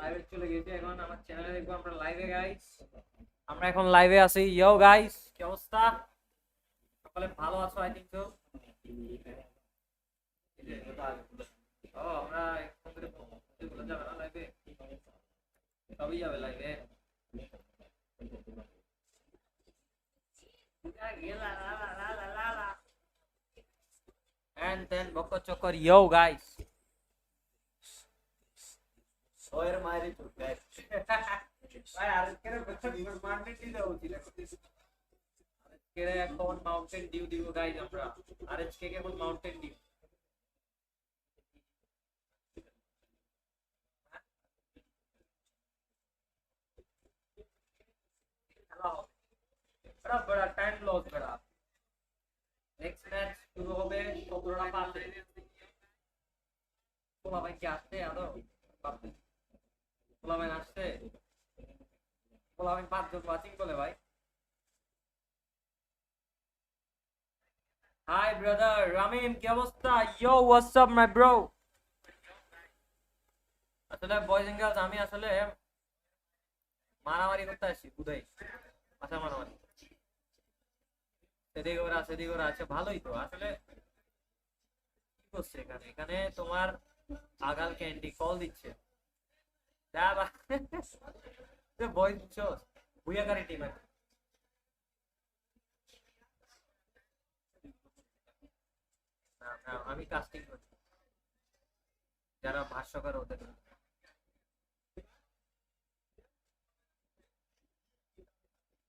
লাইভে চলে গেছি, এখন আমার চ্যানেলে দেখবো আমরা লাইভে গাইস। আমরা এখন লাইভে আছি। ইয়ো গাইস, কি অবস্থা? সকলে ভালো আছো? I think so. ও আমরা এখন করে বলে যাবে না লাইভে, সবই যাবে লাইভে। And then বকর চক্কর। ইয়ো গাইস, ওর মারি তো গাইস ভাই আজকে মার্কেট দিয়ে যাও দিলে আজকে এখন মাউন্টেন ডিউ দিব গাইস আমরা। আর আজকে কেবল মাউন্টেন ডিউ। बड़ा बड़ा टाइम लॉस करा। नेक्स्ट मैच शुरू হবে 17:05 পোলা ভাই কি আসছে? আদো পোলা ভাই আসছে? পোলা ভাই 5 জন ওয়াচিং বলে ভাই। হাই ব্রাদার রামিম, কি অবস্থা? ইয়ো হোয়াটস আপ মাই ব্রো। আসলে বয়েজ এন্ড গার্লস, আমি আসলে মারামারি করতে আসছি বুঝাই, আচ্ছা মারামারি সেদিকে ওরা সেদিকে ওরা। আচ্ছা ভালোই তো। আসলে কি করছে এখানে? এখানে তোমার আগাল ক্যান্ডি কল দিচ্ছে। যা বা বয় দিচ্ছ বুয়াকারি টিম। আমি কাস্টিং করছি, যারা ভাষ্যকার ওদের।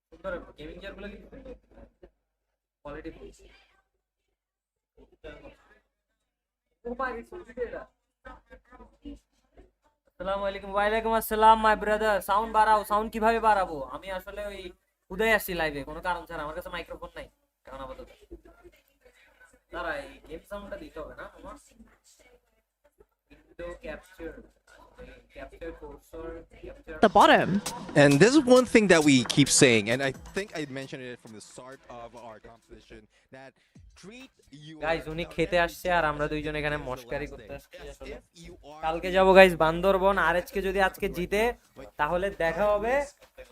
সুন্দর গেমিং চেয়ার গুলো কিন্তু কোয়ালিটি ফুল। আসসালামু আলাইকুম। ওয়ালাইকুম আসসালাম মাই ব্রাদার। সাউন্ড বাড়াও। সাউন্ড কিভাবে বাড়াবো? আমি আসলে ওই উদয় আসছি লাইভে কোনো কারণ ছাড়া, আমার কাছে মাইক্রোফোন নাই এখন আপাতত। দাঁড়া, এই গেম সাউন্ডটা দিতে হবে না তোমার? Window capture, capture cursor, capture The bottom. And this is one thing that we keep saying, and I think I mentioned it from the start of our competition, that treat your guys উনি খেতে আসছে আর আমরা দুইজন এখানে মস্কারি করতে আসছি। as আসলে if you are কালকে যাব গাইস বান্দরবন। আর আজকে যদি আজকে জিতে তাহলে দেখা হবে,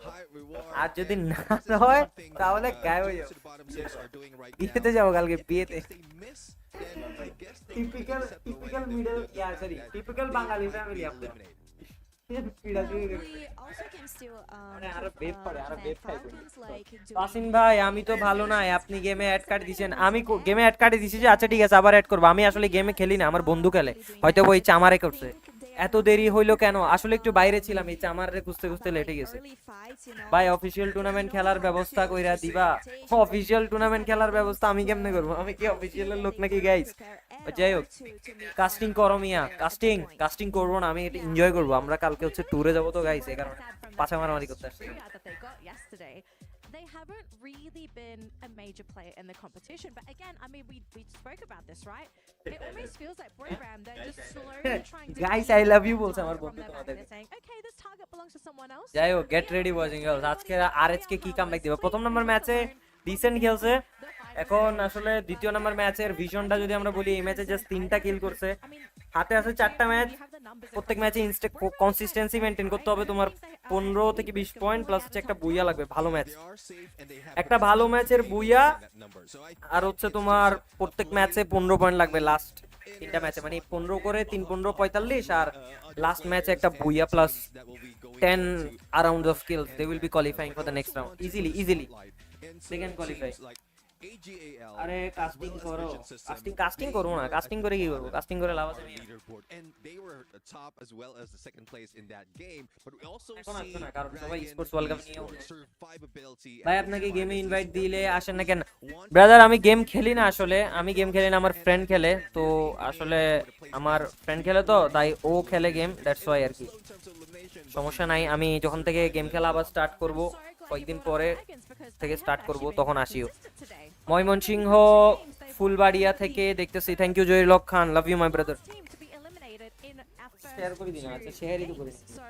high reward, আর যদি and না this is হয় one thing তাহলে that গায়েব হয়ে the যাবো। to the bottom six are doing right বিয়েতে now. যাবো কালকে, বিয়েতে। If they miss, then I guess they typical accept the typical win. Middle, The yeah fact sorry that typical they Bangali will family be আমরা। eliminated. We also can still আরো বেপ করে, আরো বেপ খাই। Falcons like Tasin ভাই আমি তো ভালো নাই, আপনি গেমে অ্যাড কার্ড দিয়েছেন। আমি গেমে অ্যাড কার্ড দিয়েছি যে আচ্ছা ঠিক আছে আবার অ্যাড করবো। আমি আসলে গেমে খেলি না, আমার বন্ধু খেলে, হয়তো ওই চামারে করছে। এত দেরি হইলো কেন? আসলে একটু বাইরে ছিলাম, এই চামারে খুঁজতে খুঁজতে লেটে গেছে। ভাই অফিসিয়াল টুর্নামেন্ট খেলার ব্যবস্থা কইরা দিবা? অফিসিয়াল টুর্নামেন্ট খেলার ব্যবস্থা আমি কেমনে করবো? আমি কি অফিসিয়ালের লোক নাকি গাইস? যাই হোক, কাস্টিং করো মিয়া। কাস্টিং কাস্টিং করবো না, আমি এটা এনজয় করবো। আমরা কালকে হচ্ছে ট্যুরে যাবো তো গাইস, এই কারণে পাছা মারামারি করতে আসছি। that they got yesterday. They haven't really been a major player in the competition. But again, I mean, we spoke about this, right? It almost feels like Brogram, they're just slowly trying to Guys, keep I love you that বলছে আমার target from বন্ধু their back. তোমাদের। They're saying, okay, this target belongs to someone else. যাই হোক, get ready boys and girls. আজকে RHK কি comeback দিবে? প্রথম নাম্বার ম্যাচে ডিসেন্ট খেলছে। এখন আসলে দ্বিতীয় নাম্বার ম্যাচের ভিশনটা যদি আমরা বলি, এই ম্যাচে জাস্ট 3টা কিল করছে, হাতে আছে 4টা ম্যাচ। প্রত্যেক ম্যাচে কনসিস্টেন্সি মেইনটেইন করতে হবে তোমার। 15 থেকে 20 পয়েন্ট প্লাস হচ্ছে একটা বুইয়া লাগবে, ভালো match. They are safe and they have একটা ভালো ম্যাচের বুইয়া that number. So I আর হচ্ছে তোমার প্রত্যেক ম্যাচে 15 পয়েন্ট লাগবে লাস্ট 3টা ম্যাচে, মানে 15 করে 3 15 45। আর লাস্ট ম্যাচে একটা বুইয়া plus that will be going 10 rounds of kills, they will be qualifying for the next round easily and they can qualify. like AGAL আরে কাস্টিং as করো, vision system, কাস্টিং করবো না। কাস্টিং করে কি করবো? কাস্টিং করে লাভ আছে? leaderboard, and they were top as well as the second place in that game. But we also এখন see আসবে না, কারণ সবাই Dragon স্পোর্টস ওয়ার্ল্ড কাপ নিয়ে Esports survivability ভাই and আপনাকে গেমে survivability ইনভাইট is দিলে one আসেন না কেন? one ব্রাদার আমি গেম খেলি না আসলে, আমি গেম খেলি না, আমার ফ্রেন্ড খেলে। তো আসলে আমার ফ্রেন্ড খেলে তো তাই ও খেলে গেম, দ্যাটস ওয়াই আর কি। in terms of elimination. সমস্যা নাই, আমি যখন থেকে গেম খেলা আবার স্টার্ট করব কয়েকদিন পরে থেকে স্টার্ট করব, তখন আসিও। today. ময়মনসিংহ ফুলবাড়িয়া থেকে দেখতেছি, thank you Joylok Khan, love you my brother. Team to be eliminated in our first Share করে দিন, আচ্ছা শেয়ারই তো করে games. দিন। So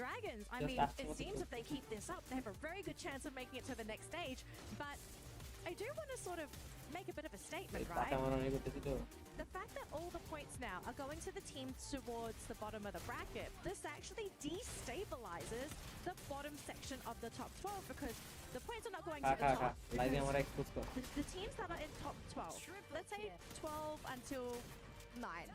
Dragons, I Just mean, ask it what seems to if they keep this up, they have a very good chance of making it to the next stage. But I do want to sort of make a bit of a statement, right? The fact that all the points now are going to the team towards the bottom of the bracket, this actually destabilizes the bottom section of the top 12 because the points are not going to the top. The teams that are in top 12, let's say 12 until 9,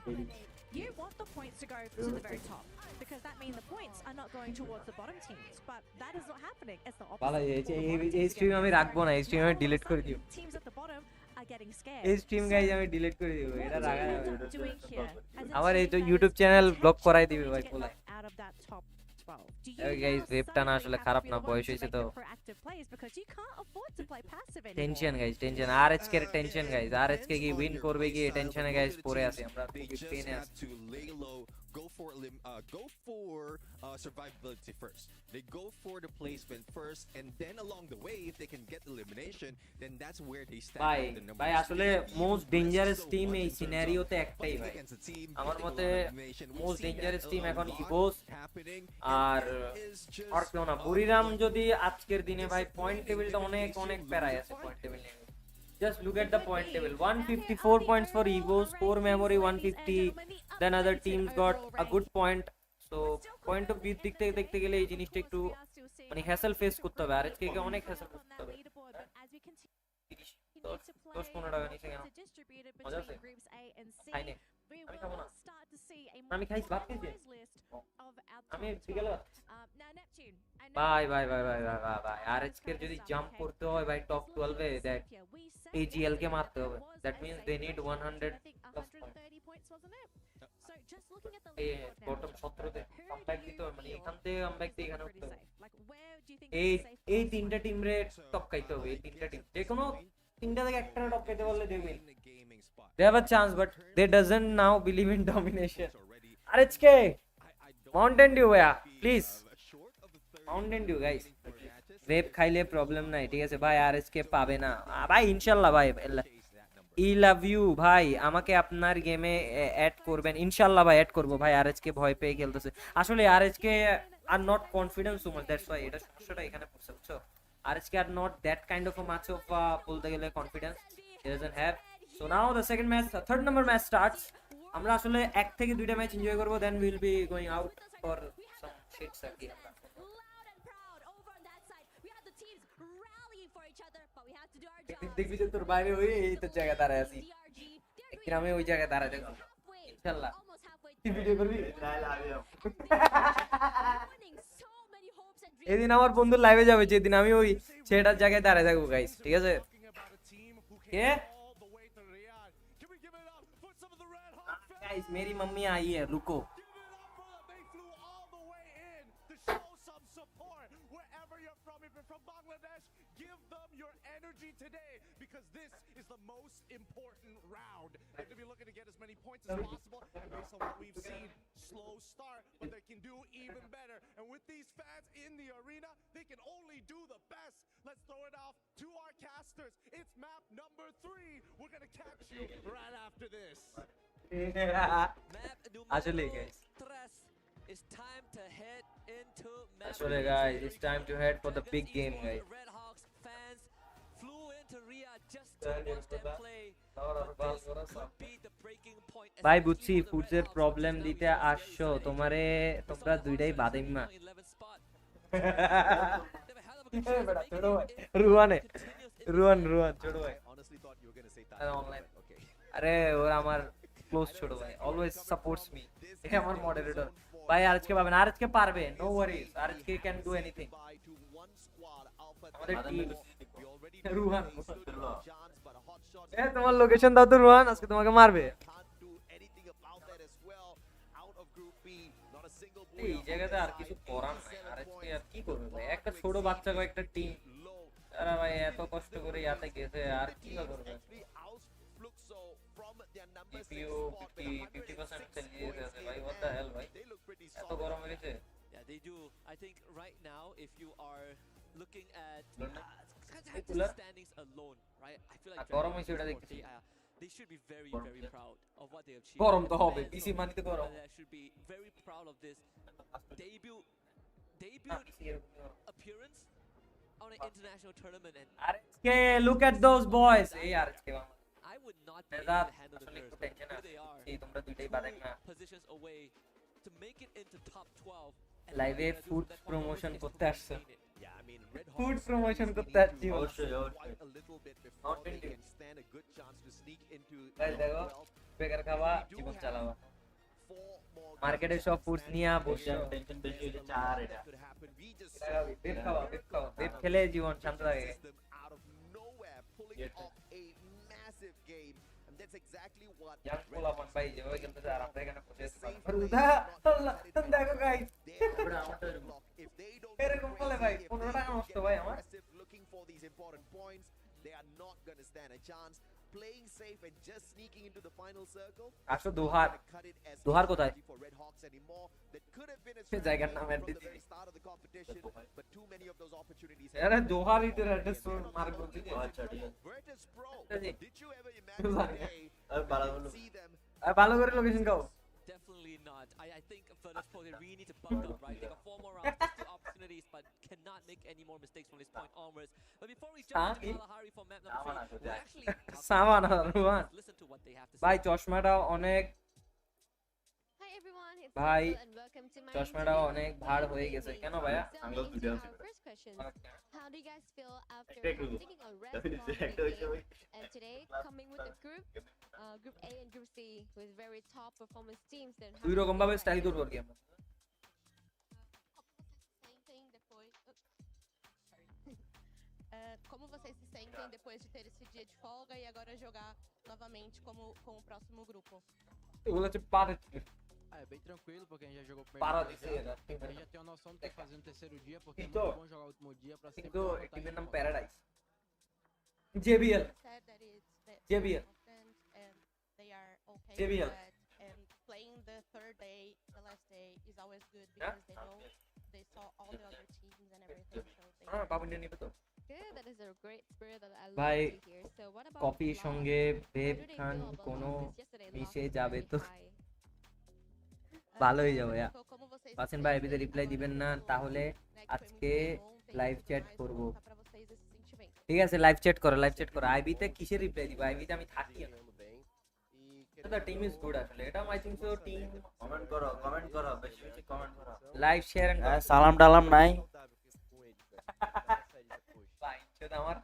you want the points to go to the very top because that means the points are not going towards the bottom teams, but that is not happening. It's the opposite. এই stream আমি রাখবো না, এই stream আমি delete করে দিব। Teams at the bottom are getting scared. এই stream guys আমি ডিলিট করে দিব, এটা What রাখা do you যাবে end না। up doing here as a আমার এই team তো that YouTube is channel block করাই দিবে potentially ভাই to get পোলাই। knocked out of that top 12? Do you এই guys, now vape টা না suddenly আসলে have to খারাপ be না, the বয়স one to হয়েছে make তো। the proactive plays because you can't afford to play passive anymore? Tension guys, tension. আর আজকে টেনশন গাইজ, আর আজকে কি উইন করবে কি টেনশনে গাইজ পড়ে আছি আমরা, They খুবই just পেনে have আছি। to lay low, go for survivability first. They go for the placement first, and then along the way, if they can get elimination, then that's where they stand. ভাই out the numbers. ভাই আসলে most dangerous team এই সিনারিওতে একটাই ভাই। Against a team আমার getting a মতে lot of elimination. We've most seen dangerous that team a এখন lot Evos happening, আর and it is just, আর কেউ না। বুড়িরাম যদি আজকের দিনে ভাই পয়েন্ট টেবিলটা অনেক অনেক প্যারায় আছে পয়েন্ট টেবিল নিয়ে। Just look at the point table, 154 points for Evos, core memory 150, then other teams got a good point. So point of view দিক থেকে দেখতে গেলে এই জিনিসটা একটু মানে হ্যাসেল ফেস করতে হবে, আর আজকে অনেক হ্যাসেল করতে হবে। 10-15 টাকা নিচে কেন মজা আছে? খাই নে, আমি খাবো না। আমি খাইছি, ভাত খাইছি আমি বিকেলে ভাত খাইছি। ভাই ভাই ভাই ভাই ভাই ভাই ভাই, আর আজকের যদি জাম্প করতে হয় ভাই টপ 12 এ, দেখ AGL কে মারতে হবে। That means they need 100 plus point. এই বটম 17 তে কামব্যাক দিতে হবে, মানে এখান থেকে কামব্যাক দিয়ে এখানে উঠতে হবে। এই তিনটা টিম রে টপকাইতে হবে, এই তিনটা টিম যে কোনো তিনটা থেকে একটা টপকাইতে পারলে they win. They have a chance, but they doesn't now believe in domination. RHK, Mountain Dew, yeah, please. Mountain Dew, guys. Vape খাইলে প্রবলেম নাই, ঠিক আছে ভাই। RHK পাবে না ভাই, ইনশাআল্লাহ ভাই। ই লাভ ইউ ভাই, আমাকে আপনার গেমে অ্যাড করবেন ইনশাআল্লাহ ভাই, অ্যাড করব ভাই। RHK ভয় পেয়ে খেলতেছে আসলে। RHK are not confidence so much, that's why এটা সমস্যাটা এখানে পড়ছে, বুঝছো? RHK are not that kind of a much of বলতে গেলে confidence he doesn't have. So now the second match, the third number match starts. আমরা আসলে এক থেকে দুইটা ম্যাচ এনজয় করব, then we will be going out for some shits আর কি। দেখবি যে তোর বাইরে হয়ে এই তো জায়গা দাঁড়ায় আছি, একদিন আমি ওই জায়গায় দাঁড়ায় দেখবো ইনশাআল্লাহ। তুই ভিডিও করবি? এদিন আমার বন্ধু লাইভে যাবে, যেদিন আমি ওই ছেলেটার জায়গায় দাঁড়ায় থাকবো গাইস, ঠিক আছে? কে गाइस मेरी मम्मी आई है, रुको। Give them your energy today because this is the most important round. They're going to be looking to get as many points as possible. And based on what we've seen, slow start, but they can do even better. And with these fans in the arena, they can only do the best. Let's throw it off to our casters. It's map number 3. We're going to catch you right after this. Actually guys, it's time to head into actually guys, it's time to head for the big game guys. Red Hawks fans flew into Riyadh just to watch them play. Could be the breaking point. ভাই বুঝছি ফুডসের problem দিতে আসছো, তোমারে তোমরা দুইটাই বাদিমা। রুয়ানে রুয়ান ছোট ভাই, honestly thought you were going to say that. Online. Okay. আরে ওরা আমার ক্লোজ ছোট ভাই, অলওয়েজ সাপোর্টস মি। এ আমার মডারেটর ভাই। আরএচকে পাবেন, আরএচকে পারবে, no worries, RHK can do anything. আমাদের টিম রুহান, এ তোমার লোকেশন দাও তো রুহান, আজকে তোমাকে মারবে। এই জায়গাতে আর কিছু করার নাই, আরএচকে আর কি করবে ভাই? একটা ছোট বাচ্চা কয়েকটা টিম, আরে ভাই এত কষ্ট করে ইয়াতে গেছে, আর কি করবে? CPU 50% সেল দিয়েছে ভাই, what the hell ভাই, এত গরম হয়ে গেছে। Yeah, they do. I think right now, if you are looking at cooler? the standings alone, right? I feel R like গরম Dragon হয়েছে ওটা Esport, দেখতেছি। they should be very proud of what they achieved. গরম তো And the হবে, fans PC of মানিতে গরম। Malaya should be very proud of this debut appearance on an international tournament, and RSK look at those boys এই RSK বাবা I would not be able মেজাজ to handle the আসলে একটু nerves, but tension who আছে they are, এই তোমরা দুইটাই বাদেন না 2 positions away to make it into top 12. and লাইভে what they're gonna do food from that point promotion onwards is করতে to আসছে maintain it. Yeah, I mean, Red food Hawks promotion really করতে need আসছি to অবশ্যই quite a little bit before Mountain they Dew. can stand a good chance to sneak into guys top দেখো 12. বেকার খাওয়া জীবন চালাবা 4 more মার্কেটে games সব to foods stand নিয়ে in. বসে টেনশন বেশি হলে There's a চার lot এটা that could happen. We just বেপ খাওয়া বেপ খেলে জীবন শান্ত থাকে them out of nowhere, pulling off a massive game, and that's exactly what young Red পোলাপান Hawks ভাই need যেভাবে to খেলতেছে do. আর আমরা এখানে বসে আছি Safe আর play, উদা not আল্লাহ let it দেখো guys They are on the chopping block. If they don't get এরকম বলে ভাই crazy, if 15 they টাকা don't নষ্ট get ভাই আমার aggressive looking for these important points, they are not going to stand a chance. Playing safe and just sneaking into the final circle. আসো দোহার Gonna cut it as Dohar a কোথায়? strategy for Red Hawks anymore. That could have been a সে জায়গার নাম strategy add from the দিছি very start of the competition, but too many of those opportunities. আরে দোহার ইতে address mark করতে আচ্ছা ঠিক আছে Virtus Pro. Jadi. Did you ever imagine the day আমি পালা you বললাম see them ভালো করে লোকেশন গাও Definitely not. I think for this point, they really need to buck up, right? They got 4 more rounds, there's 2 opportunities, but cannot make any more mistakes from this point onwards. But before we jump into Kalahari for map number 3, we'll actually সামান Ruhan listen to what they have to ভাই say. চশমাটা অনেক Hi everyone, it's ভাই Rachel and welcome to my চশমাটা interview. অনেক ভার হয়ে গেছে কেন ভাইয়া So আঙ্গুল into দুটো our আছে first question. How do you guys feel after একটা একটু taking a rest একটা from the ওই game and today coming with a group, Group A and Group C with very top performance teams? Then how দুই do you রকম feel ভাবে right style now? করবো আর কি আমরা Como vocês se sentem depois de ter esse dia de folga e agora jogar novamente com o próximo grupo? এগুলো হচ্ছে পারে Ah, é bem tranquilo, porque a gente já jogou o primeiro পারা dia দিছে já. এরা A gente já tem uma noção do que fazer no terceiro dia, porque é Então, muito bom jogar o último dia pra sempre কিন্তু ter uma এই টিমের vantagem নাম de volta. Paradise JBL Said that that JBL. they're confident and they are okay JBL. with that. And playing the third day, the last day, is always good Yeah. because they know they saw all the other teams and everything. So they হ্যাঁ বাবু নিয়ে নিবে তো Good, that is a great spirit that I love ভাই, to hear. So what about কফির loss? সঙ্গে How babe do they Khan feel about কোনো losses yesterday? মিশে Loss is যাবে very তো high. ভালোই যাবে So como vocês se পাসেন ভাই এবিতে sentem রিপ্লাই agora দিবেন না jogando, তাহলে né, que foi muito আজকে bom ontem, live tudo chat mais, করব vou contar pra vocês esse sentimento. ঠিক আছে লাইভ চ্যাট করো আইবিতে কিসের রিপ্লাই দিব আইবিতে আমি থাকি না দ্য টিম ইজ গুড আসলে এটা I think so team comment করো বেশি বেশি কমেন্ট করো লাইভ শেয়ার এন্ড সালাম টালাম নাই ভাই সেটা আমার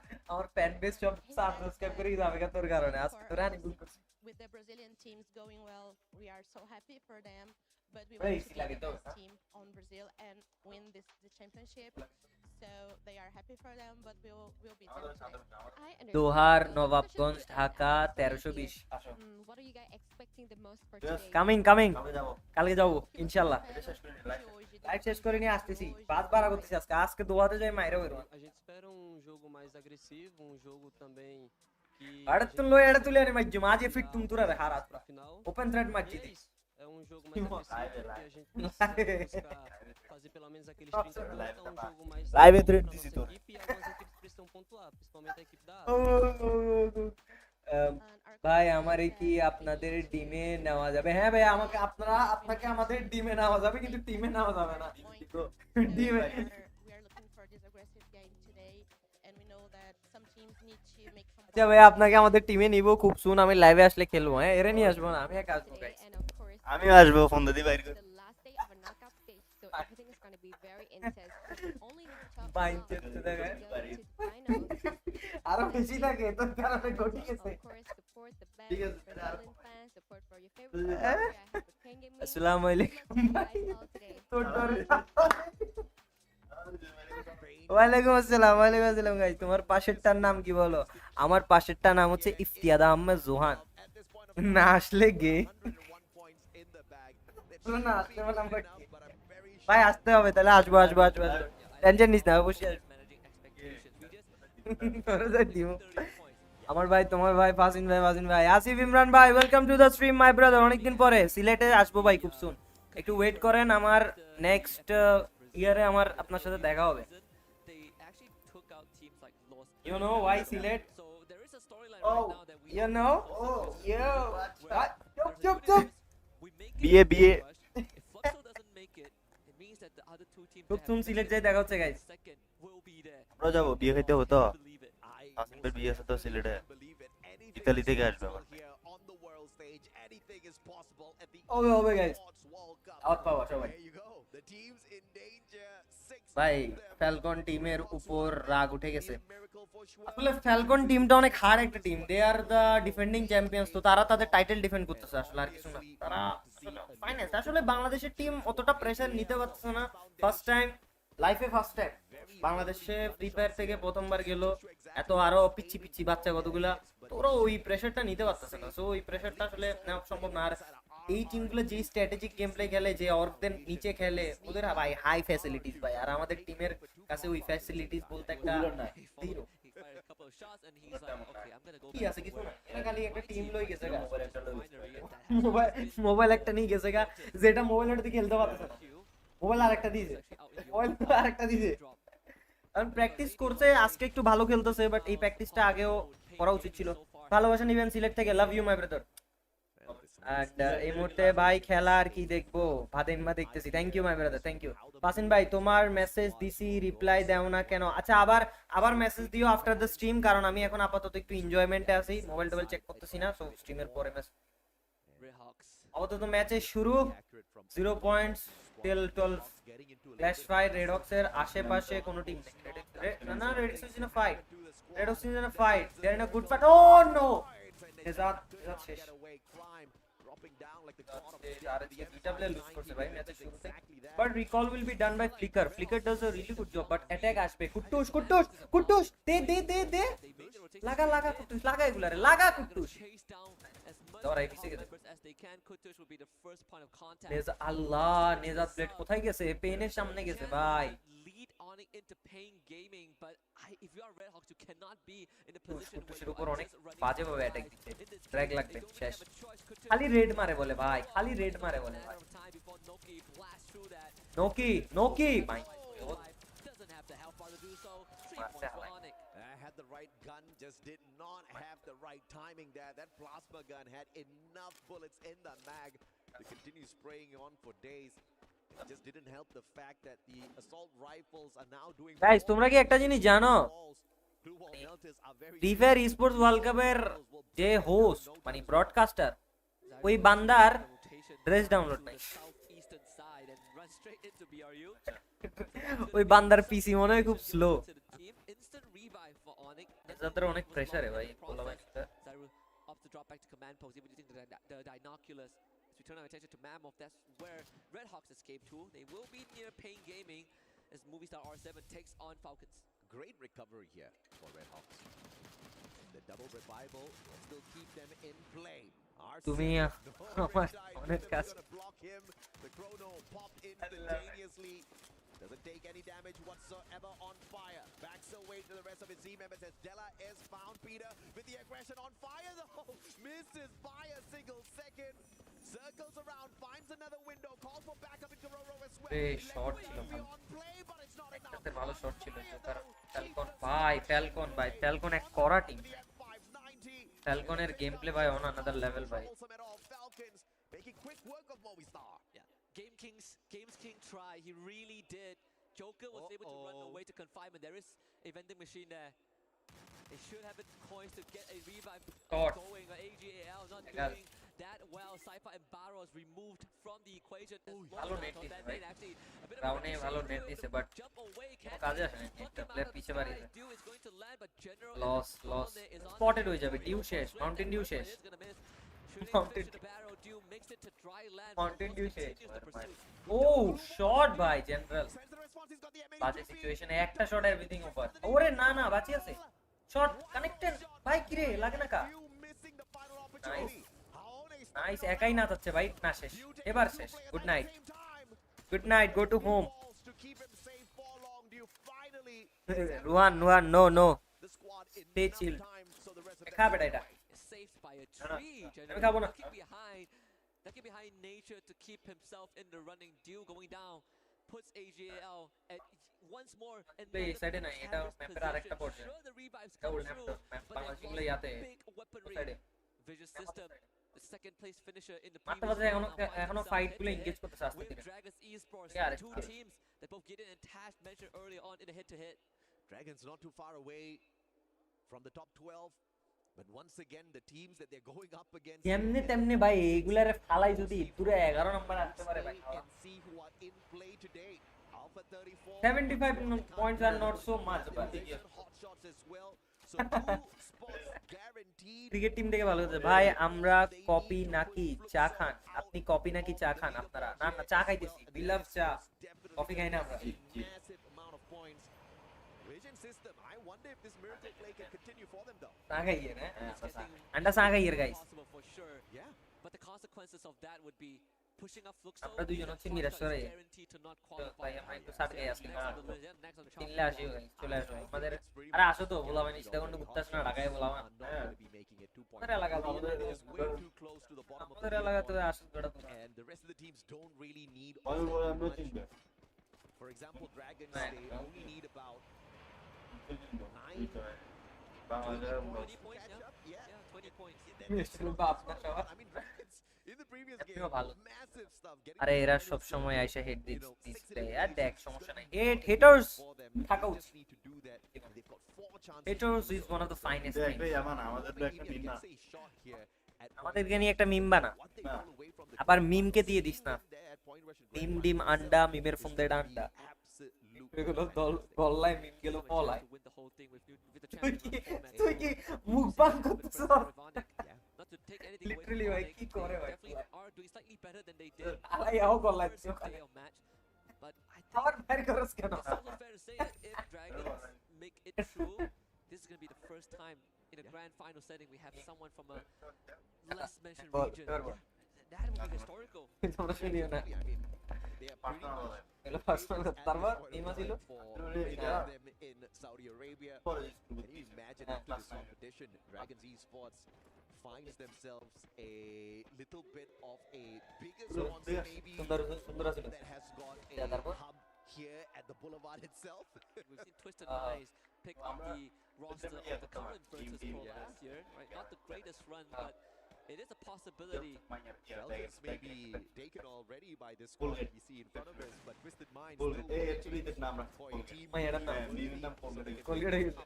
ফ্যান বেস সব সাবস্ক্রাইব করে যাবে তোর কারণে আজকে তোরা আনি ভুল করছিস With the Brazilian teams going well, we are so happy for them. But we Hey, want to si be la the guitarra, best huh? team on Brazil and win the championship. So they are happy for them, but we'll beat them today. I understand. Dohar So, Nawabganj question to Dhaka Alex, what do you 1320 feel? আসো What are you guys expecting the most for Yes, today? Coming কবে যাবো কালকে যাবো ইনশাআল্লাহ Espero শেষ করে que live. hoje, live depois শেষ do করে নিয়ে jogo আসতেছি hoje, পাঁচ vai- বারা করতেছি আজকে দোহাতে যাই মাইরা হইরো A gente espera jogo mais agressivo, jogo também que আরে a তুই gente লই এটা তুলে আনি মাইজু মাঝে ফিট তুম তুরা রে হারাত pra final. Open thread E মারছি é দি isso. É um jogo mais Live, agressivo, live. que a gente precisa buscar fazer pelo menos aqueles 30 pontos. Live É tá um baixo. jogo mais Live difícil entre pra nossa editor. equipe e algumas equipes precisam pontuar, principalmente a equipe da O, África. O, O, O. and our ভাই coach আমারে said কি that আপনাদের we need to টিমে নেওয়া যাবে হ্যাঁ ভাই আপনাকে আমাদের টিমে নেওয়া যাবে কিন্তু টিমে নেওয়া যাবে না So টিমে we are looking for this aggressive game today, and we know that some teams need to make some আচ্ছা ভাই আপনাকে আমাদের টিমে নিব খুব সুন আমি লাইভে আসলে খেলবো হ্যাঁ এরে নিয়ে আসবো না আমি একা আসবো today, guys and of course, আমিও আসবো ফোন দিদি বাইরে the last day of a knockout stage, so everything is going to be very intense. Only need to top Fine, off just to to go the to guy. the finals. আরো বেশি থাকে তোর কারণে ঘটি গেছে Of course, support the best ঠিক আছে, Brazilian fans, support for your favorite Eh? country. I have a King Gaming. আসসালামু Good আলাইকুম luck to you guys all today. ওয়ালাইকুম আসসালাম গাইস তোমার পাশেরটার নাম কি বলো আমার পাশেরটার নাম হচ্ছে Iftiada Ahmed Johan At this point of না আসলে গে 101 points in the bag. That না, should না, be আসতে বললাম enough, কি? but I'm very ভাই sure আসতে হবে তাহলে আসবো টেনশন নিস না অবশ্যই আসবো। Managing expectations. We just তোরা যাই দিবো। 30 points. আমার ভাই তোমার ভাই ফাসিন ভাই আসিফ ইমরান ভাই welcome to the stream my brother অনেকদিন পরে সিলেটে আসবো ভাই খুব সুন একটু ওয়েট করেন আমার নেক্সট ইয়ারে আমার আপনার সাথে দেখা হবে They actually lost. You know why Silet? So there is a storyline Oh, right now that we You know? Yo. where Chup, there's chup, two chup. teams, we make it BA, to the BA. rush. If Fluxo doesn't make it, it means that the other two teams খুব that তুম have Sylhet missed যাই it দেখা হচ্ছে guys second will be there. আমরা যাবো বিয়ে খেতে হতো Believe it. আসিফের বিয়ে আছে তো সিলেটে Believe it. Anything Italy is থেকে আসবে possible আমার here on the world stage. Anything is possible at the হবে হবে গাইস Esports World Cup. আওয়াজ পাওয়া সবাই There you go. The teams in danger. Six ভাই of them. ফ্যালকন টিমের উপর রাগ উঠে গেছে A miracle for sure. আসলে ফ্যালকন টিমটা অনেক হার্ড একটা team they are the defending champions তো তারা তাদের টাইটেল ডিফেন্ড করতেছে আসলে আর কিছু না তারা ফাইনাল আসলে বাংলাদেশের টিম অতটা প্রেসার নিতে পারতেছে না ফার্স্ট টাইম লাইফে ফার্স্ট টাইম বাংলাদেশে ফ্রি ফায়ার থেকে প্রথমবার গেল এত আরো পিচ্ছি পিচ্ছি বাচ্চা কতগুলা তো ওরা ওই প্রেসারটা নিতে পারতেছে না সো ওই প্রেসারটা আসলে নেওয়া সম্ভব না আর এই টিমগুলো যে স্ট্র্যাটেজিক গেম প্লে খেলে যে অর্কদের নিচে খেলে ওদের ভাই হাই ফ্যাসিলিটিস ভাই আর আমাদের টিমের কাছে ওই ফ্যাসিলিটিস বলতে একটা zero He fired a couple of shots and he's like, okay, I'm gonna go কি back আছে to কিছু work. না এটা খালি একটা টিম লই গেছে গা Finally, and that mobile has been mobile একটা নিয়ে গেছে গা যেটা মোবাইলের দিকে খেলতে পারতেছে না Q. মোবাইল আরেকটা দিয়েছে Actually out in the mobile open. আরেকটা দিয়েছে Drop. কারণ প্র্যাকটিস করছে আজকে একটু ভালো খেলতেছে বাট এই প্র্যাকটিসটা আগেও করা উচিত ছিল ভালোবাসা নিবেন সিলেক্ট থেকে love you my brother and এই মুহূর্তে ভাই খেলা আর কি দেখবো ভাদেম্মা দেখতেছি thank you my brother thank you পাসিন ভাই তোমার মেসেজ দিছি রিপ্লাই দাও না কেন আচ্ছা আবার আবার মেসেজ দিও আফটার দ্য স্ট্রিম কারণ আমি এখন আপাতত একটু এনজয়মেন্টে আছি মোবাইল টোবাইল চেক করতেছি না সো স্ট্রিমের পরে মেসেজ Redhawks. আপাতত ম্যাচের শুরু Accurate from 0 points till 12 getting into a clash fight Redox এর আশেপাশে কোনো টিম নেই না না Redox is in a fight Redox is in a fight they are in a good fight oh no Nejat শেষ getaway crime dropping down like the god of আর আজকে দুইটা player loose করছে ভাই ম্যাচের শুরুতে but recall will be done by Flicker Flicker does a really good job but attack আসবে কুট্টুস কুট্টুস কুট্টুস দে দে দে দে They made the rotation. লাগা লাগা কুট্টুস লাগা এগুলারে লাগা কুট্টুস Chase down as much Dobra, of এই the পিছে গেছে। members as they can. Kutush will be the first point of contact. নেজা আল্লাহ নেজাত প্লেট কোথায় গেছে পেনের সামনে গেছে ভাই Lead Onyx into paying gaming, but if you are Redhawks, you cannot be in the position where কুট্টুসের you উপর are অনেক just running বাজে ভাবে forward. অ্যাটাক দিচ্ছে In this ড্র্যাগ game, লাগবে they don't শেষ have a choice. Kutush খালি red মারে বলে ভাই খালি রেড মারে বলে ভাই matter of time before Noki blasts through that. নোকি নোকি ভাই Doesn't have the health bar to do so. 3 What's points that for like? Onyx. had the right gun, just did not have the right timing there. That plasma gun had enough bullets in the mag to continue spraying on for days. It just didn't help the fact that the assault rifles are now doing guys তোমরা কি একটা জিনিস জানো Blue wall melters are very free fire sports world কাপের যে host মানে broadcaster ওই বান্দার ড্রেস ডাউনলোড নাই Southeastern side and run straight into BRU. ওই বান্দার পিসি মনে হয় খুব slow To the team. Instant revive for Onyx. যাদের অনেক প্রেসারে ভাই বলা ভাই Zaru opts to drop back to command post, even using the binoculars. As we turn our attention to Mammoth, that's where Redhawks escape to. They will be near Pain Gaming as Movistar R7 takes on Falcons. great recovery here for Red Hawks. The double revival will still keep them in play. তুমি আমার অনেক কাজ Gonna block him. The chrono popped instantaneously. Doesn't take any damage whatsoever on fire. Backs away to the rest of his Z members as Della is found. Peter with the aggression on fire though. Misses by a single second. Circles around, finds another window, calls for backup in Gororo as well. এই shot ছিল Legendary ভালো on play, but it's not enough. একটা ভালো shot ছিল Joker Falcon ভাই Falcon এক কড়া team ফ্যালকনের game play ভাই অন আনাদার লেভেল ভাই Falcons making quick work of Movistar. Yeah. Games King try. He really did. Joker was able to run away to confinement. There is a vending machine there. They should have the coins to get a revive God. going. But AGAL not Egal. doing that well. Cypher and Barrows removed from the equation. ভালো net On দিছে that ভাই net, actually, a bit of রাউন্ডে a ভালো shame net to দিছে but jump away. কোনো Can't কাজে see. আসে না Took একটা him প্লেয়ার out. পিছে The বাড়ি try do is going to land, but General loss and loss Colonel is on spotted the হয়ে যাবে way. ডিউ শেষ Flip Mountain that Dew rifle শেষ is gonna miss. Shooting Mountain fish to the barrel. Dew makes it to dry land. Mountain Force Dew continues শেষ the pursuit. O shot ভাই general Sends the response, he's got the M82 বাজে feed. সিচুয়েশনে একটা shot everything over ওরে না না বাঁচি আছে শট কানেক্টেড ভাই কি রে লাগে না কা Few missing the final opportunity. Haone nice একাই না যাচ্ছে ভাই না শেষ এবার শেষ good night same time. Good night go to home Balls to keep him safe for long. Dew finally Ruan Ruan no no the squad Stay enough chill. time so the rest of them খা বেটা এটা Is saved by a No, no. tree. আমি খাবো না। Ducking behind nature to keep himself in the running. Dew going down. puts AGAL at once more এই another সাইডে নাই, এটা precarious ম্যাপের আরেকটা position. পর্যায়ে। Sure, the revives এটা come old map through, map but Bangladesh they've গুলো lost ইয়াতে big weaponry. সাইডে Vision System, the second place finisher in the মারতে previous মারতে round, এখনো now finds এখনো themselves ফাইট গুলো head-to-head এনগেজ করতেছে আস্তে with ধীরে। Dragons Esports, Yeah, two it's- teams that both Gideon and Tash mentioned earlier on in the head-to-head. Dragons not too far away from the top 12, but once again the teams that they're going up against. কেমনে তেমনে ভাই এইগুলারে ফালাই যদি পুরো 11 নম্বর আসতে পারে ভাই, Wait and see who are in play today. Alpha 34. 75 points are not so much, but Hot shots as well. So 2 spots guaranteed. Cricket team থেকে ভালো হচ্ছে ভাই। আমরা কপি নাকি চা খান? আপনি কপি নাকি চা খান? আপনারা না না চা খাইতেছি, উই লাভ চা, কফি খাই না আমরা। Massive amount of points. Vision System. I wonder if this miracle play can continue for them though. চা খাইয়ে না It's getting আন্ডা চা খাইয়ে guys. possible for sure. Yeah. But the consequences of that would be pushing up Fluxo. আমরা দুইজন হচ্ছে Fluxo মিরাশরে। is guaranteed to not qualify. তাই আমরা একটু সাথে আছি না, Next on the list, next on the chart. চিনলে আসি guys, চলে আসো আমাদের। আরে আসো তো বলাবেন ইস্তাগন্ড ঘুরতে আসো না ঢাকায় বলাবেন। Are not going to be making it 2 points. আমাদের এলাকা ভালো It's way too close to the bottom of আমাদের the এলাকাতে leaderboard. আসো জোড়া তো And the rest of the teams don't really need all that much. For example, Dragons, Man. they only need about 20 points, catch yeah? up. Yeah. Yeah, 20 points. I mean, Dragons in the previous game, এমনিও ভালো। massive stuff. Getting আরে to the এরা final সব zone, সময় আইসা head you know, দিচ্ছে 6 in আর দেখ elimination সমস্যা নাই। is gonna head be haters for them. থাকা They উচিত। just need to do that. They've got 4 chances. Haters is one of the finest thing. আমাদের তো একটা Maybe মিম না against a shot here at আমাদেরকে নিয়ে একটা মিম বানা, what they pull away from the আবার team. মিমকে দিয়ে দিস না। There at Point Rush and meme Grand ডিম Finals আন্ডা, মিমের is ফোন gonna দিয়ে be ডান্ডা, absolutely এগুলো fantastic. গল্লায় মিম গেল Pretty much পলায়। to win the whole thing with the তুই champion কি format. তুই কি মুখ বাং করতেছ? Not to take anything away from Literally ভাই Onyx, কি they করে ভাই? definitely are doing slightly better than they did আলাইয়াও গল্লায় first দিছে ওখানে। day of match. But I think আবার বাইর করস কেন? it's also fair to say that if Dragons make it through, this is going to be the first time in a grand final setting we have someone from a less mentioned ball, region. এবার বল। That would be historical. তোমরা শুনিও না। I mean, they are pretty much এগুলো personal favorites at তারপর this point meme of ছিল। time for them in Saudi Arabia. Can you imagine after this competition, Dragons Esports finds themselves a little bit of a bigger sponsor maybe সুন্দর সুন্দর ছিল। that has got Yeah, a তারপর? hub here at the boulevard itself. We've seen Twisted Eyes pick up the roster of the current Virtus Pro last year. Right, not the greatest run, but it is a possibility. Falcons may be taken already by this squad that we see in front of us, but Twisted Minds still for a team মাইয়াটার নাম Colgate হয়ে গেছে।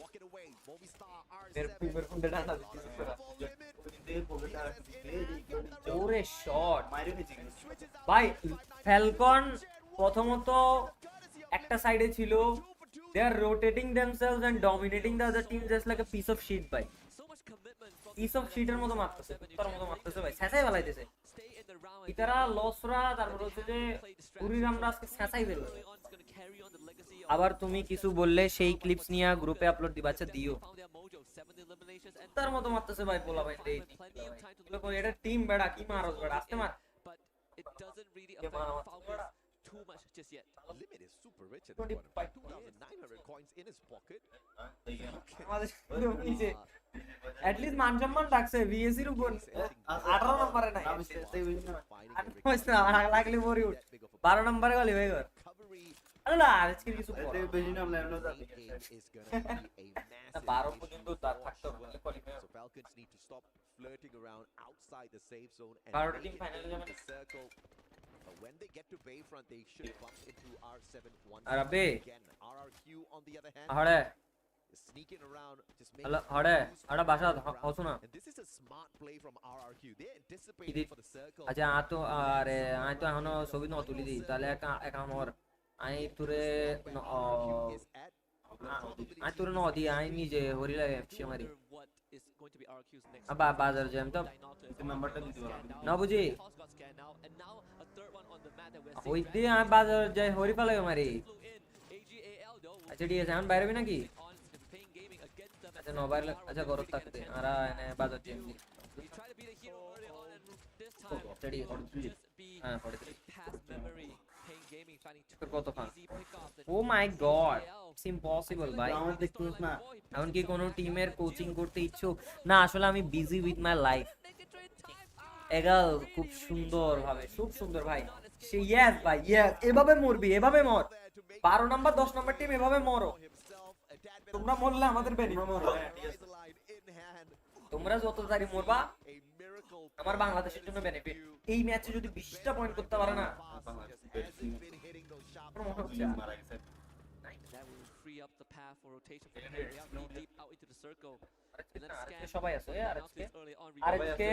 walking away. Movistar এর R7 ফিমের phone দিয়ে ডান্ডা দিচ্ছে। full limit. ওরে shot Switches out ভাই। 599. Falcon প্রথমত একটা সাইডে ছিল, they are rotating themselves and dominating the other team just like a piece of shit ভাই। So much commitment from piece of শিটের মতো মারতেছে, কুত্তার মতো মারতেছে ভাই, ছেঁচাই ফেলাইতেছে। stay in the round. ইতারা লসরা, তারপর হচ্ছে যে কুড়িরামরা আজকে ছেঁচাই ফেলবে। Early on, it's going to carry on the legacy of আবার তুমি কিছু বললে সেই ক্লিপস নিয়ে গ্রুপে আপলোড দিবা, আচ্ছা দিও। found their mojo, 7 eliminations and তার মতো মারতেছে ভাই পোলা ভাই। এই plenty of time to এগুলো করে, এটা টিম বেড়া, কি মারস বেড়া, আস্তে মার। but it doesn't really Yeah, affect man, Falcons too much just yet. Limit is super rich at this point. 25. 2,900 coins in his pocket. আমাদের নিচে at least মান সম্মান রাখছে ভিএসির উপর 18 নম্বরে নাই। লাগলে মরি উঠ 12 নম্বরে গলি ভাই ঘর। আরে না আজকে কিছু পড়া is gonna be a massive 12 issue পর্যন্ত তার for থাকতে হবে qualify. So Falcons need to stop flirting around outside the safe zone and 12 make team it final into যাবে। the circle. But when they get to Bayfront, they should bump into R7 once আর আবে again. RRQ on the other hand হড়ে is sneaking around, just হলো making হড়ে moves আড়া বাসা on the ground. হসু না। And this is a smart play from RRQ. They're Idi- anticipating for the circle. আচ্ছা আ তো আরে I তো এখনো ছবি ন তুলি দিই, তাহলে এক আমার আই তোরে RRQ is at আই তোরে ন দি আই নিজে হরি লাগে সে মারি Wonder what is going to be RQ's next আবা বাজার জ্যাম তো নাম্বারটা না বুঝি got scanned out and now a third one on the mat that we're ওই seeing. দিয়ে আমি বাজার যাই হরি পালাই মারি। Flew in. AGAL though আচ্ছা ঠিক আছে এখন বাইরে হবি নাকি? on playing gaming against them. আচ্ছা ন বাইরে আচ্ছা গরত থাকতে আর এনে বাজার jam the. He tried to be the hero early on and this Oh, time steady, just be হ্যাঁ 43 past memory playing gaming finding two কত খান? easy pickups and oh my god AGAL it's impossible ভাই। আমার দেখতেছ না এখন কি কোনো টিমের কোচিং করতে ইচ্ছুক? না আসলে আমি বিজি উইথ মাই লাইফ। এগাল খুব সুন্দর ভাবে, খুব সুন্দর ভাই। ইয়েস ভাই ইয়েস, এভাবে মরবি, এভাবে মর। 12 নাম্বার 10 নাম্বার টিম এভাবে মরো, তোমরা মরলে আমাদের বেনিফিট। তোমরা যত তাড়াতাড়ি মরবা আমার বাংলাদেশের জন্য বেনিফিট। এই ম্যাচে যদি 20টা পয়েন্ট করতে পারে না, আমার মনে হচ্ছে That will free up the path for rotation from here. They are really deep out into the circle. And let's আজকে scan. সবাই আছে আর Now আজকে this early on, আর we আজকে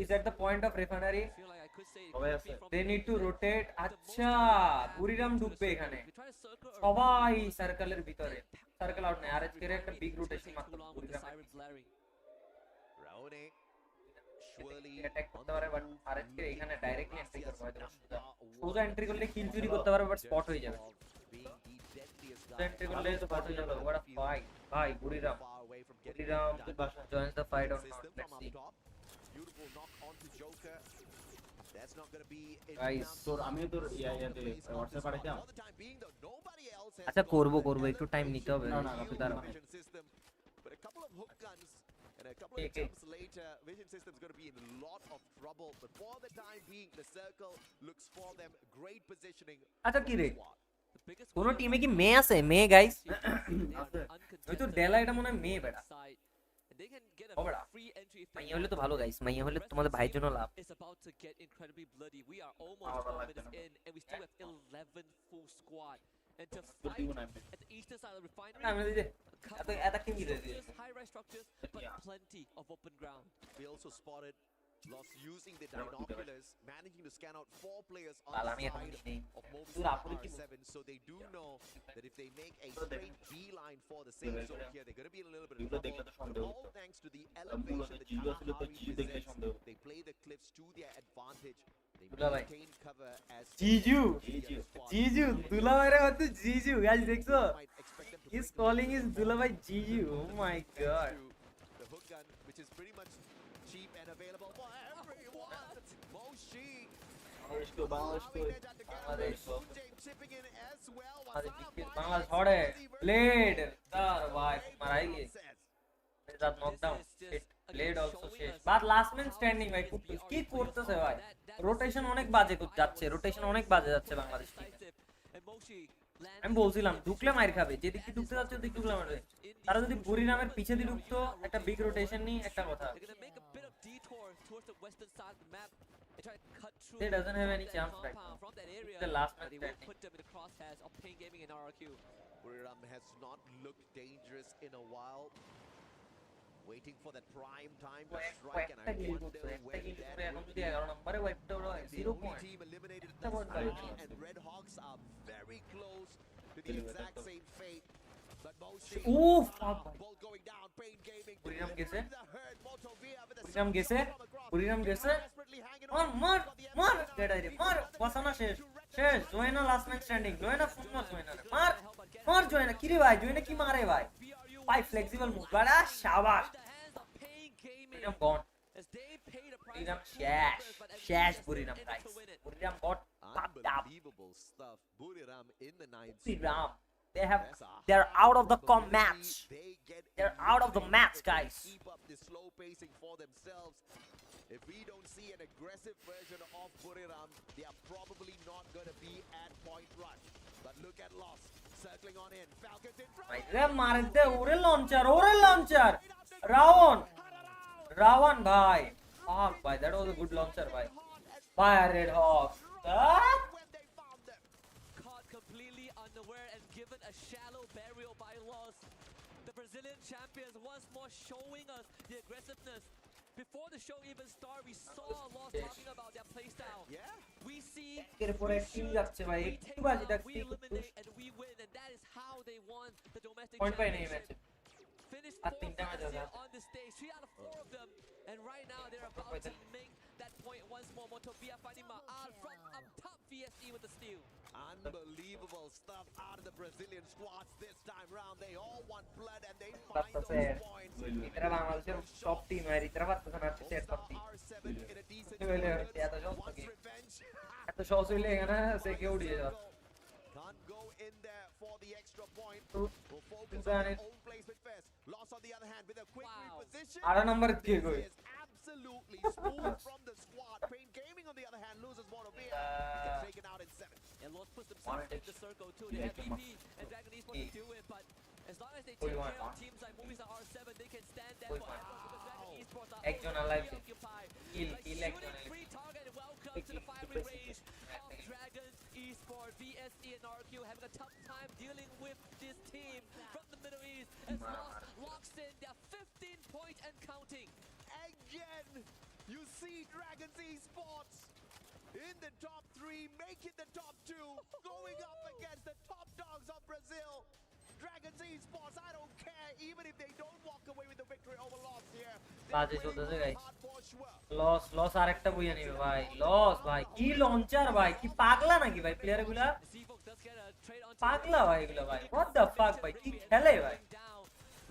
is at the point of refinery, feel like I could say it সবাই could আছে। be from they the need to entrance. Rotate. The most আচ্ছা path বুড়িরাম into the ঢুকবে circle. এখানে, We try to circle around সবাই the সার্কেলের ভিতরে, circle out নেই। আর আজকে একটা big It's gonna rotation take মাত্র too long with the siren blaring. Raone surely attack করতে পারে, বাট আর আজকে এখানে ডাইরেক্টলি এন্ট্রি করবে, হয়তো সোজা এন্ট্রি করলে কিল চুরি করতে পারবে, বাট স্পট হয়ে যাবে। সোজা এন্ট্রি করলে স্পট হয়ে যাবে। ওয়াট আ ফাইট ভাই, বুড়িরাম বুড়িরাম joins the fight on not, let's see Beautiful knock onto Joker. That's not going to be guys. তোর আমিও তোর ইয়াতে WhatsApp পাঠাইতাম। For the time being though, nobody else has আচ্ছা got করব that করব, একটু time নিতে হবে। না, না, না, একটু দাঁড়াও। vision system. But a couple of hook guns and a couple Okay, of okay. attempts later, vision system's going to be in a lot of trouble. But for the time being, the circle looks for them. Great positioning. আচ্ছা কি রে, The biggest কোন win টিমে কি of মেয়ে আছে? মেয়ে guys, the uncontested ওই তো ডেলা, এটা মনে হয় মেয়ে বেটা। side. And they can get a ও বেটা, free entry if they মাইয়া হলে want. তো ভালো গাইস, মাইয়া হলে তোমাদের ভাইয়ের জন্য লাভ। It's about to get incredibly bloody. We are almost 12 minutes in, and we still have 11 full squad. And to fight at the eastern side of the refinery, আমি দিদি এত এত কি দিতে দিই। just high-rise structures, but plenty of open ground. We also spotted Lost using the binoculars, managing to scan out 4 players on Al, the আমি এখন side নেই। of Movistar তুই আপনি কি R7, so they do know that if they make a straight beeline for the safe zone here, they're going to be in a little bit of trouble. But all thanks to the elevation that Kalahari presents, they play the cliffs to their advantage. They maintain cover as জিজু জিজু দুলাভাইরা হচ্ছে জিজু, guys দেখছো? might expect them to He's break the calling wall. his দুলাভাই জিজু। Oh my god. The hook gun, which is pretty much cheap and available for everyone. Moshi Bangla ঝড়ে blade তার ভাই মারাই গিয়ে that knockdown shit blade also শেষ but last man standing ভাই খুব কি করতেছে ভাই রোটেশন অনেক বাজে যাচ্ছে রোটেশন অনেক বাজে যাচ্ছে বাংলাদেশ টিমে আমি বলছিলাম ঢুকলে মার খাবে যেদিকে ঢুকতে যাচ্ছে ওদিকে ঢুকলে মারবে তারা যদি বুড়িরামের পিছে দিয়ে ঢুকতো একটা বিগ রোটেশন নি একটা কথা They doesn't have any chance right now. The last man standing. Buriram has not looked dangerous in a while. Waiting for that prime time to strike, and I wonder when that only team eliminated and Red Hawks are very close to the exact same fate. But Moshi, Oof! ball going down, Pain Gaming. Buriram gese. The herd, Motovia with the Buriram gese. Buriram gese. desperately hanging on. মার dead আইরে মার বাসানা শেষ শেষ জয়না last man standing জয়না ফুল মার জয়না মার মার জয়না কি রে ভাই জয়না কি মারে ভাই ভাই ফ্লেক্সিবল মুভ বাড়া শাবাশ বুরিরাম গন বুরিরাম শেষ Buriram guys Buriram got popped up Unbelievable stuff. Buriram in the 9th. Buriram they're out of the match. They're out of the match, guys. Keep up the slow pacing for themselves. If we don't see an aggressive version of Buriram, they are probably not going to be at point rush. But look at Lost circling on in. Falcons in front. ভাই মার দে ওরে launcher Ra One ভাই fuck ভাই that was a good launcher ভাই fire red hawk When they found them. Caught completely unaware and given a shallow burial by Lost. The Brazilian champions once more showing us the aggressiveness. Before the show even started, we saw Lost talking about their playstyle. Yeah. We see এর পরে team যাচ্ছে ভাই we একটু take বাজি down, থাকছে we eliminate, and we win, and that is how they won the domestic point পাই নেই championship. ম্যাচে Finished আর 4 তিনটা ম্যাচ fights আছে here on the stage, 3 out of 4 of them, and right now they're about to make that point once more. Motovia finding Ma'al from up top, VSE with the steal. Unbelievable stuff out of the Brazilian squads this time round. They all want blood and they find পারতেছে those points. ইতরা বাংলাদেশের top team আর ইতরা পারতেছে না set top team R7 in a decent হইলে position. এত সহজ Wants কি revenge. এত সহজ হইলে এখানে সে কে উড়িয়ে যাবে Can't go in there for the extra point. True. Will focus True, on Danny. their own placement first. Lost on the other hand with a quick Wow. reposition. আরো নাম্বার কে This কই is absolutely smooth from the squad. Pain Gaming on the other hand loses Motovia. Gets taken out in 7. And Lost puts themselves in the circle too. They have BP and Dragon Esports to do it, but as long as they take care of teams like Movies and R7, they can stand there forever because Dragon Esports are Ekjon alive. occupied. Kill Like Ekjon shooting alive. free target. Welcome to the fiery rage of Dragons Esports. VSE and RQ having a tough time dealing with this team from the Middle East as Lost locks in their 15-point and counting. Again, you see Dragons Esports in the top 3, making the top 2, going up against the top dogs of Brazil. Dragons Esports, I don't care, even if they don't walk away with the victory over Lost here. বাজে চলতেছে guys Hard for sure. Loss আরেকটা booyah নিবে ভাই loss ভাই কি launcher ভাই কি পাগলা নাকি ভাই প্লেয়ার গুলা Seafox does get a trade onto পাগলা ভাই এগুলা ভাই হোয়াট দ্য ফাক ভাই কি খেলে ভাই down.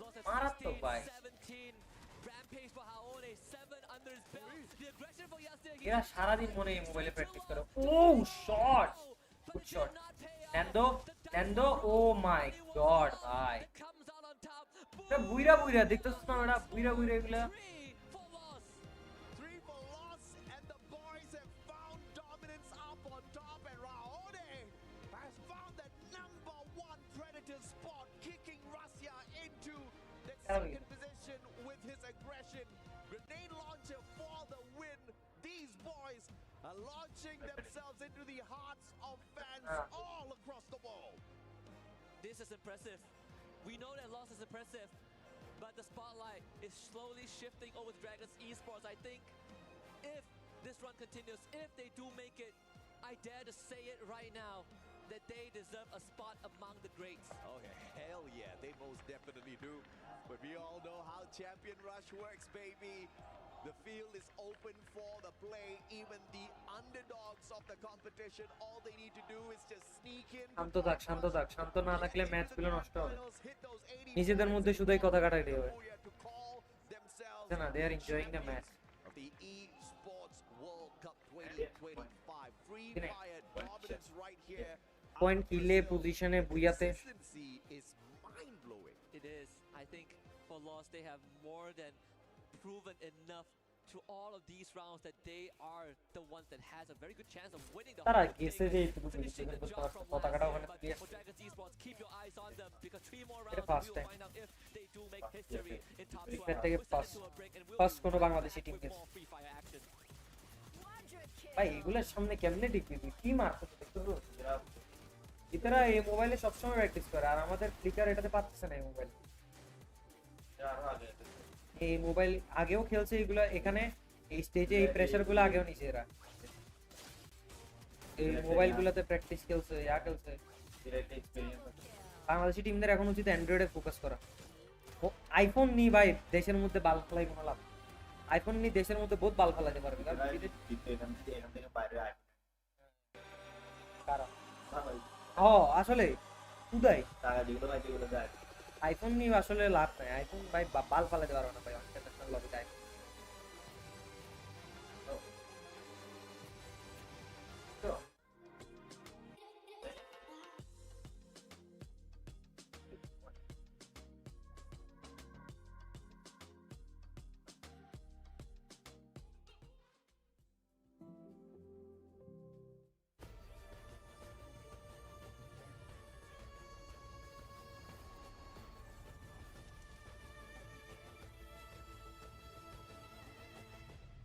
Lost at মারাত্মক 16, ভাই 17. Rampage for Haone, 7 under his belt. The aggression for Yasuo. এরা সারাদিন মনে এই মোবাইলে প্র্যাকটিস করে ও shot good shot ন্যান্ডো O my god ভাই Comes out on top. এটা বুইরা দেখতেছস না এটা বুইরা এগুলা 3 for Lost. 3 for Lost, and the boys have found dominance up on top, and Raone has found the #1 predator spot, kicking Russia into the second position with his aggression. Grenade launcher for the win. These boys are launching themselves into the hearts of fans all across the world. This is impressive. We know that Lost is impressive, but the spotlight is slowly shifting over to Dragons Esports. I think if this run continues, if they do make it, I dare to say it right now, that they deserve a spot among the greats. Oh, hell yeah, they most definitely do. But we all know how Champion Rush works, baby. The field is open for the play. Even the underdogs of the competition, all they need to do is just sneak in. শান্ত না থাকলে ম্যাচগুলো নষ্ট হবে নিজেদের মধ্যে শুধুই কথা কাটাকাটি হবে To call themselves না they are enjoying the match of the eSports World Cup 2025. Free Fire dominance right here. Point কিলে পজিশনে বুইয়াতে Consistency is mind-blowing. It is. I think for Lost, they have more than proven enough to all of these rounds that they are the ones that has a very good chance of winning the তারা whole thing. গেছে যে এইটুকু Finishing the বুঝতে job পারছে from পতাকাটা last ওখানে year, but clear for Dragons Esports, keep your eyes on them because 3 more এটা rounds first we will time find out if they do make history in top Big 12. Bad থেকে We'll send first it to a break and we'll first be কোনো right Bangladeshi back team with গেছে more Free Fire action. ভাই এগুলোর সামনে কেমনে টিকবি তুই কি মারছিস দেখছো ইতারা এই মোবাইলে সবসময় প্র্যাকটিস করে আর আমাদের ফ্লিকার এটাতে পাচ্ছে না এই মোবাইল এই মোবাইল আগেও খেলছে এগুলো এখানে এই স্টেজে এই প্রেসার গুলো আগেও নিছে এরা এই মোবাইল গুলোতে প্র্যাকটিস খেলছে খেলছে বাংলাদেশি টিমদের এখন উচিত অ্যান্ড্রয়েডে ফোকাস করা আইফোন নি ভাই দেশের মধ্যে বাল ফেলাই কোনো লাভ আইফোন নি দেশের মধ্যে বহুত বাল ফেলাতে পারবে আসলে উদয় আইফোন নিয়ে আসলে লাভ নাই আইফোন ভাই বাল ফালাতে পারবে না ভাই ইন্টারন্যাশনাল লবিতে iPhone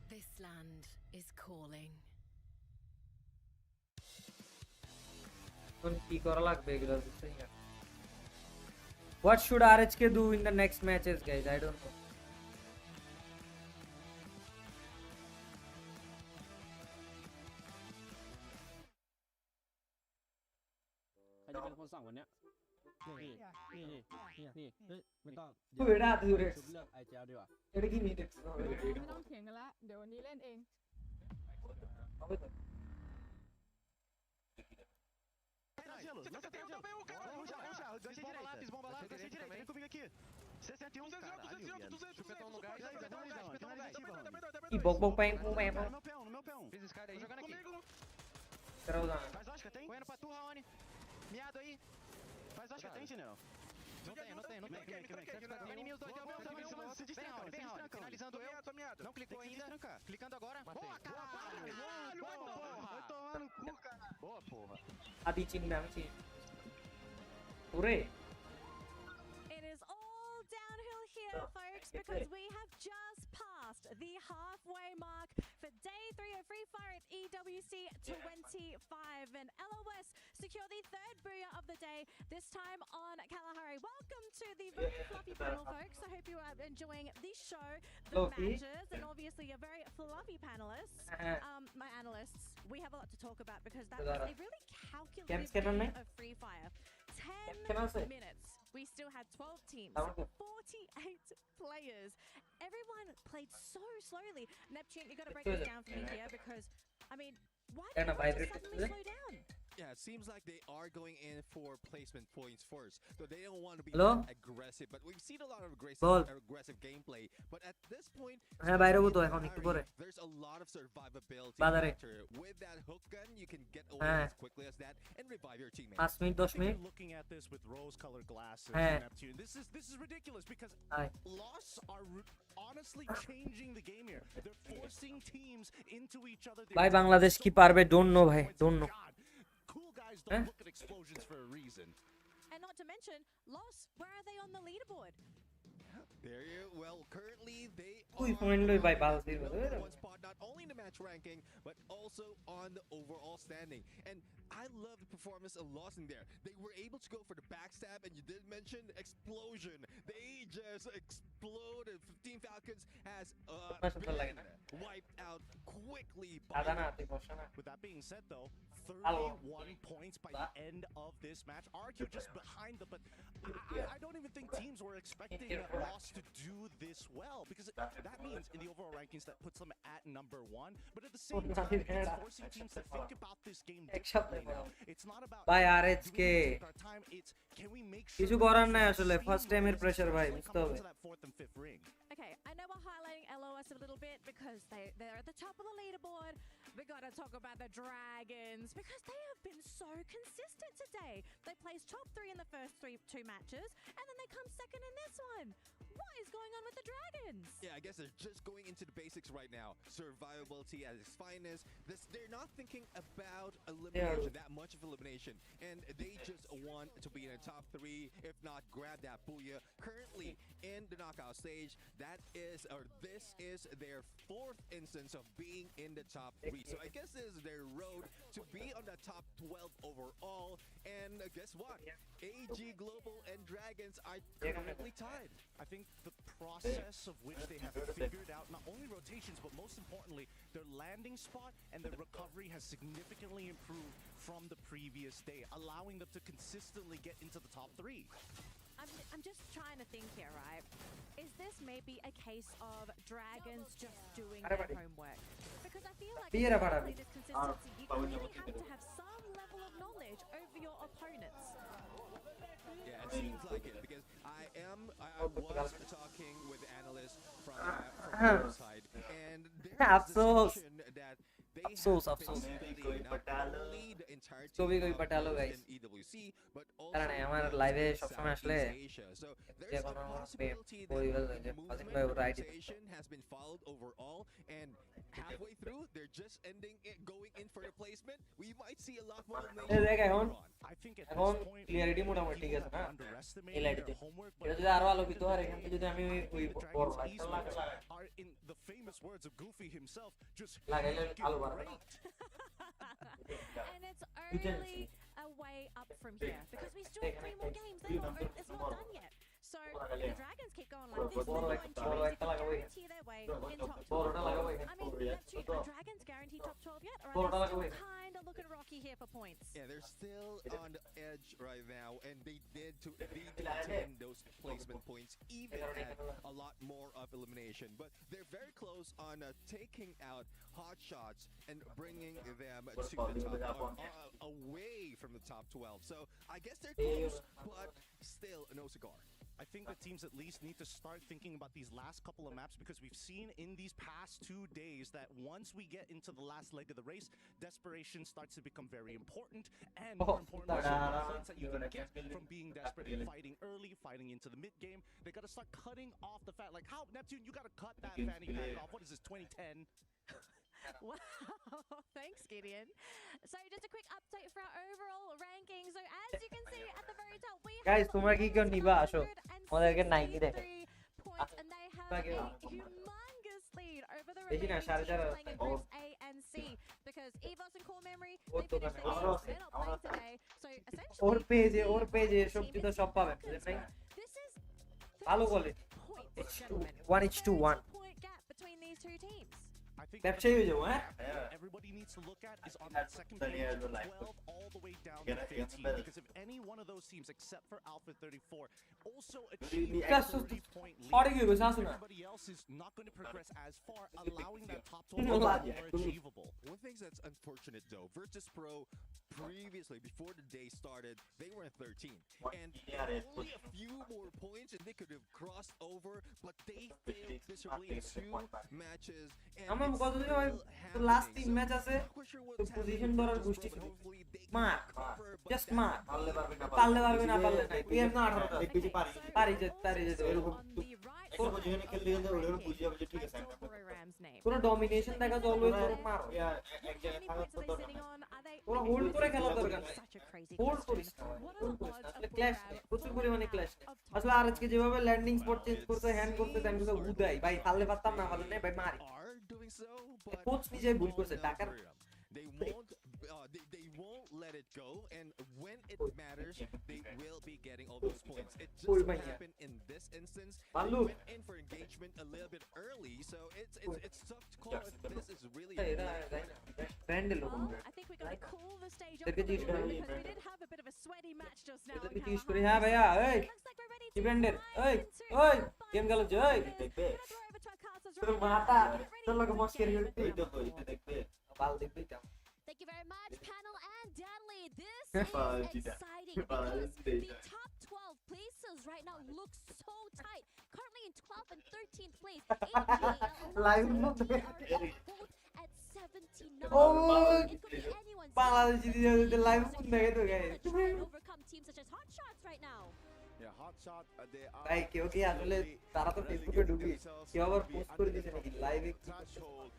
This land is calling. কি করা লাগবে এগুলো বুঝতেই না What should RHK do in the next matches guys? I don't know. এটা দূরে এটা কি নিতেไม่ต้องเถียงกันละเดี๋ยววันนี้เล่นเอง হবে তো Você tem também o cara. Ganha direita. Bomba lá, ganha direita. Vem comigo aqui. 61, cara. 200. Chupetão no gás. কি বক বক পাইন কো মে No meu peão. Fiz esse cara aí. Jogando aqui. করো না Faz Oscar, tem? Correndo pra tu, Raoni. Miado aí. Faz Oscar, tem, Sinel? Não tem. Vem em mim os dois. Se destranca, vem, Raoni. Finalizando eu. Não clicou ainda. Clicando agora. Boa, caralho. Vai tomar. Mano, no cu, cara. Boa, porra. আদি চিনি না আমি চিনি ওরে It is all downhill here, folks, because we have just passed the halfway mark for day 3 of Free Fire at EWC 25, and LOS secure the third booyah of the day, this time on Kalahari. Welcome to the very fluffy panel, folks. I hope you are enjoying the show, the matches, and obviously a very fluffy panelists. My analysts, we have a lot to talk about because that was a really calculated game of Free Fire. 10 minutes. We still had 12 teams, 48 players. Everyone played so slowly. Neptune, you got to break this down for me here because, I mean, why did it suddenly slow down? Yeah, it seems like they are going in for placement points first. So they don't want to be Hello? aggressive, but we've seen a lot of Ball. aggressive gameplay. But at this point, হ্যাঁ বাইরে হবো তো এখন একটু পরে there's a lot of survivability বাজারে factor. With that hook gun, you can get away as quickly as that and revive your teammate. 5 minute 10 minute Looking at this with rose-colored glasses, হ্যাঁ Neptune, this is ridiculous because আয় Lost are honestly changing the game here. They're forcing teams into each other. ভাই বাংলাদেশ কি পারবে don't know ভাই don't know Cool guys don't look at explosions for a reason. And not to mention, Lost, where are they on the leaderboard? There you well currently they Uy, are point loy bhai, bal on the dir number bado. one spot not only in the match ranking but also on the overall standing. And I love the performance of Lost in there. They were able to go for the backstab, and you did mention explosion. They just exploded. 15 Falcons has been wiped out quickly by With that being said, though, 31 points by the end of this match. RQ just behind them, but I don't even think teams were expecting Lost to do this well, because that means in the overall rankings that puts them at number 1. But at the same time, it's forcing teams to think about this game differently now. It's not about ভাই do we আরএচকে take our time, it's can we make sure কিছু করার নাই আসলে first টাইমের pressure ভাই বুঝতে হবে to that 4th and 5th ring. Okay, I know we're highlighting LOS a little bit because they're at the top of the leaderboard. We gotta talk about the Dragons because they have been so consistent today. They placed top 3 in the first two matches, and then they come second in this one. What is going on with the Dragons? Yeah, I guess they're just going into the basics right now. Survivability at its finest. They're not thinking about elimination, that much of elimination. And they just want to be in the top 3, if not grab that booyah. Currently in the knockout stage, this is their 4th instance of being in the top 3. So I guess this is their road to be on the top 12 overall. And guess what? AG Global and Dragons are currently tied. I think the process of which they have figured out not only rotations, but most importantly, their landing spot and their recovery has significantly improved from the previous day, allowing them to consistently get into the top 3. I'm just trying to think here, right? Is this maybe a case of Dragons just doing their homework? Because I feel like to play this consistency, you really have to have some level of knowledge over your opponents. Yeah, it seems like it because I was talking with analysts from the side, and there is a discussion that they have studied not only the entire team in EWC but also in Asia. So there's a possibility that the movement rotation has been followed overall, and halfway through they're just going in for replacement. We might see a lot more later on. I think at এখন this point, clarity মোটামুটি ঠিক আছে না এই লাইটে এটা যদি আরো আলোকিত হয় এখান থেকে যদি আমি ওই বড় লাইটটা লাগাই are in the famous words of Goofy himself just লাগাইলে আলো বাড়বে And it's only a way up from here because we still have 3 more games. It's not done yet. So the Dragons keep going like this. They're going to guarantee their way in top 12. I mean, are Dragons guaranteed top 12 yet? Or are they still kind of looking rocky here for points? Yeah, they're still on the edge right now, and they need to attain those placement points, even at a lot more of elimination. But they're very close on taking out hot shots and bringing them to the top, away from the top 12. So I guess they're close, but still no cigar. I think the teams at least need to start thinking about these last couple of maps because we've seen in these past 2 days that once we get into the last leg of the race, desperation starts to become very important, and more importantly, the points that you can get from being desperate and fighting early, fighting into the mid game. They got to start cutting off the fat. Like, how, Neptune, you got to cut that fanny pack off. What is this, 2010? Wow, thanks, Gideon. So just a quick update for our overall ranking. So as you can see at the very top, we Guys, have তোমরা কি কেউ নিবা আসো আমাদেরকে 90 দেখে 163 points, and they have Bagi. a humongous lead over the দেখি না, remaining সাড়ে চার teams রাস্তায়। playing in groups A and C, because EVOS and Core Memory, or they finished দোকানে। their আমারও games, they're not playing today. So or essentially, পেজে the সবজি team তো is সব পাবেন focused. বুঝেন নাই This is ভালো quality 30 points, H2 gentlemen. 1:1 Point gap between these two teams. I think ব্যবসায়ী হয়ে যাবো হ্যাঁ what everybody needs to look at is on that second page, 12 all the way down to 15. Because if any one of those teams, except for Alpha 34, also achieve a That's 30-point lead, Hard to give us, hasn't it? everybody else is not going to progress as far, allowing that top 12 to No, be lad. more achievable. One thing that's unfortunate though, Virtus Pro previously, before the day started, they were in 13. And only a few more points and they could have crossed over, but they failed miserably in 2 matches. And আমার it's কতদিন still হয় তো last 3 match আছে Not quite sure তো what's position happening ধরার with গোষ্ঠী Virtus Pro, but hopefully they can মার recover, but just that- মার পারলে পারবে না পারলে পারবে না পারলে নাই তুই এমন 18 Okay, কিছু পারি পারি যেতে এরকম On the right একটা পজিশনে খেলতে খেলতে ওরা বুঝে যাবে যে ঠিক আছে I saw Ram's name. পুরো ডমিনেশন দেখা তো অলওয়েজ তোর মার এক জায়গায় How many থাকার points তো are they দরকার sitting নাই। on? Are they তোরা হোল্ড করে খেলার দরকার নাই such a crazy hold question? করিস না What are হোল্ড the করিস না odds আসলে of ক্ল্যাশ Grab প্রচুর পরিমাণে ক্ল্যাশ of top আসলে আর আজকে যেভাবে ল্যান্ডিং স্পট চেঞ্জ করতে হ্যান্ড করতে দেন তো উদাই ভাই পারলে পারতাম না পারলে নাই ভাই মারি are doing so, but coach নিজে ভুল করছে won't টাকার freedom. They won't let it go, and when it matters, they will be getting all those points. It just Oi, so man, yeah. happened in this instance. They Ballu. went in for engagement a little bit early, so it's tough to call. This is really এই এরা brand লোক Well, I think we're going to cool the stage off Look a at these little bit guys. because we did have a bit of a sweaty match just now. এদেরকে in জিজ্ঞেস Kalahari. করি হ্যাঁ ভাইয়া এই Looks like we're ready কি to ব্র্যান্ডের dive এই into ওই our গেম final গেল যে এই matches. দেখবে We're gonna throw over to our castles তোর right now. মাথা Get ready তোর to লোক মস্কের engage. গেল এই দেখো এটা দেখবে বাল দেখবি তো Thank you very much, panel and Danley. This Bye, is Tita. exciting Bye, because Tita. the top 12 places right now look so tight. Currently in 12th and 13th place. Live both mode. at 79. Oh, It could be anyone's Bangladeshi দিয়ে live দেখে তো guys to try and overcome teams such as Hot Shots right now. Yeah, hot shot. They are ভাই কেউ কি আসলে তারা তো ফেসবুকে ঢুকি কেউ আবার পোস্ট করে দিয়েছে নাকি লাইভে threshold.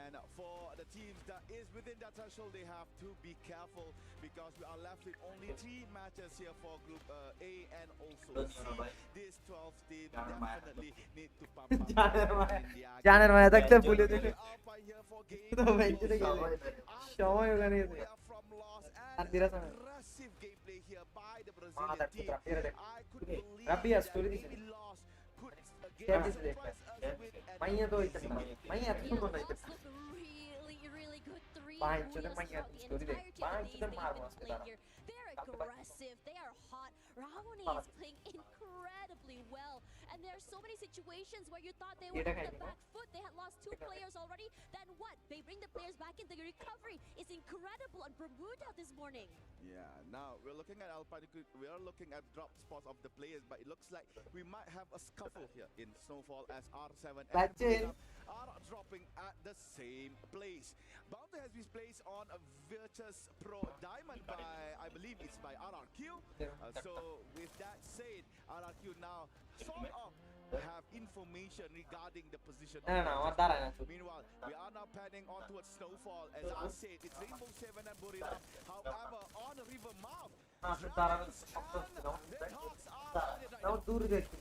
And for the teams that is within that threshold, they have to be careful because we are left with only 3 matches here for Group A and also C. This 12 team definitely need to pump up. জানের মায়া থাকতে ভুলে দিল Alpha here for game. তো বেঞ্চে গেলে সময় ওখানে গেছে We are from loss R and বিরাজ না aggressive gameplay here by the মানা Brazilian দেখ team. রাপিয়া দেখ I could believe রাপিয়া that story দিছে maybe loss could share again দিছে দেখ surprise us with an মাইয়া তো হইছে না মাইয়া তো কোন নাই Look really, really good. 3 Fine, so wheels then throughout my the story there. entirety Fine, of so these then they've Marvel been was playing better. here. They're aggressive. They are hot. Raoni is playing incredibly well. And there are so many situations where you thought they were Eta on the kaydı. back foot. They had lost 2 players already. Then what? They bring the players back in. The recovery is incredible on Bermuda this morning. Yeah, now we're looking at Alpine. We are looking at drop spots of the players, but it looks like we might have a scuffle here in Snowfall as R7 and That's it. Freedom are dropping at the same place. Bounty has been placed on a Virtus Pro Diamond by, I believe it's by RRQ. So with that said, RRQ now sort of have information regarding the position of না না আমার Virtus দাঁড়ায় না চুপ Meanwhile, we are now panning on towards Snowfall. As I said, it's Rainbow 7 and Buriram. However, on the river mouth, না আসলে দাঁড়ানো শক্ত হচ্ছে না Red Hawks are on it right তাও দূরে দেখছি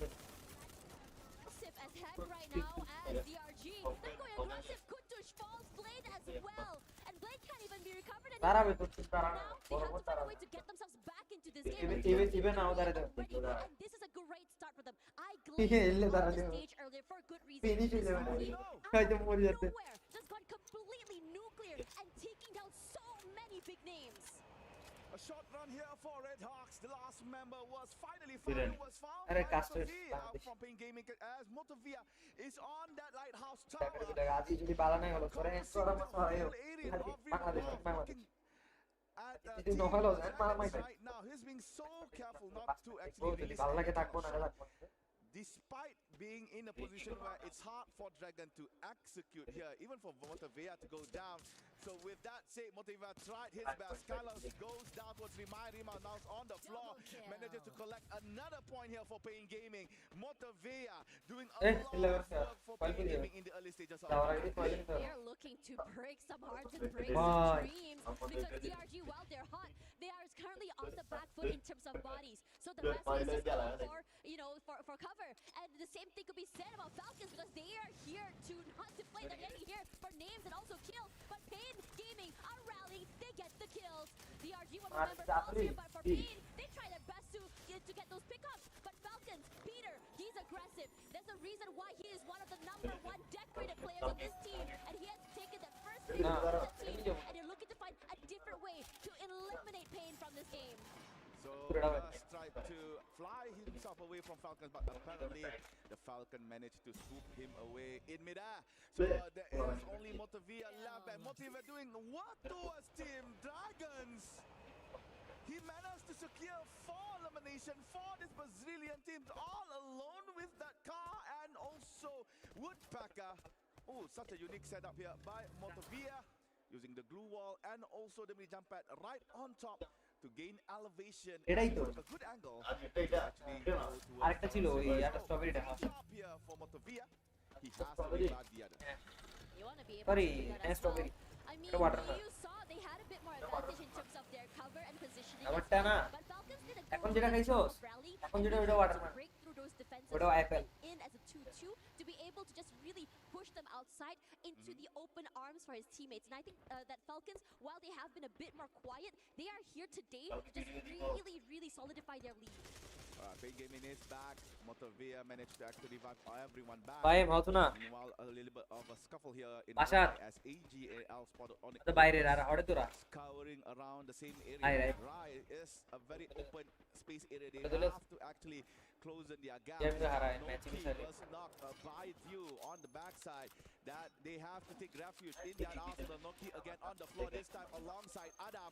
Aggressive as heck right now as DRG. They're going aggressive. Kutush falls Blade as well. And Blade can't even be recovered anymore. দাঁড়াবে তো চুপ দাঁড়ানো Now they বড় have বড় to find a দাঁড়াবে way to get themselves back into this Even game. even নাও দাঁড়াতে Already, and this is a great start for them. I এলে glimpsed দাঁড়াতে on the stage earlier for good reason. Finish হয়ে This যাবে team হয়তো out of মরে যাচ্ছে nowhere just gone completely nuclear and taking down so many big names. A short run here for Red Hawks. The last member was finally Viren. found. Was found Arre, by Casters, Motovia Bangladesh. from Pain Gaming as Motovia is on that lighthouse দেখো tower. দেখো আজ যদি বালা নাই হলো পরে করা মত হয় Area of Bangladesh River Bangladesh looking at যদি নহলো মার মাই right now. He's being so careful not to O actually যদি release ভালো লাগে থাকবো না থাকবো despite being in a position where it's hard for Dragon to execute here, even for Motivea to go down. So with that said, Motivea tried his best. Carlos goes down towards Rima. Rima now is on the floor. Manages to collect another point here for Pain Gaming. Motivea doing a Eh, lot of work for Coil Pain video. aiming in the early stages of Tower ID coil into. They are looking to break some hearts and break Why? some dreams because DRG, while they're hot, they are currently on the back foot in terms of bodies. So the rest is just going for cover. And the same thing could be said about Falcons because they are here to not to play. They're getting here for names and also kills. But Pain Gaming are rallying. They get the kills. DRG will remember falls here, but for Pain, they try their best to get those pickups. But Falcons, Peter, he's aggressive. There's a reason why he is one of the #1 decorated players on this team, and he has taken that first pick of the team, and they're looking to find a different way to eliminate Pain from this game. So just tried to fly himself away from Falcons, but apparently the Falcon managed to swoop him away in midair. So there is only Motivia left, and Motivia doing what towards Team Dragons? He managed to secure 4 elimination for this Brazilian team, all alone with that car and also Woodpecker. Oh, such a unique setup here by Motivia, using the glue wall and also the mini jump pad right on top to gain elevation. এটাই তো। A good angle. Actually, go towards আরেকটা ছিল ওই Falcons. একটা strawberry দেখা Job here for Motivia. He has to revive the other. You want to be able Sorry, to do that and as well. strawberry. I mean, The water. you saw they had a bit more advantage in terms of their cover and positioning. as আমারটা well. না But Falcons did a এখন good যেটা job খাইছোস of rally এখন and যেটা being ওটা able water to না break through those defenses ওটাও and Apple get in as a 2-2 to be able to just really push them outside into the open arms for his teammates. And I think that Falcons, while they have been a bit more quiet, they are here today to just really solidify their lead. Pain Gaming is back. Motivia managed to actually revive everyone back. ভাই মাউথু না Meanwhile, a little bit of a scuffle here in Bashar. Rai as AGAL spotted on it. তো বাইরের আর হড়ে তোরা Scouring around the same Aye, area. right. Rai is a very open space area. They Betul. have to actually close in their gap. Dia bisa harai No matching key side. was knocked by View on the backside. That they have to take refuge in their arsenal. Noki again on the floor, this time alongside Adam.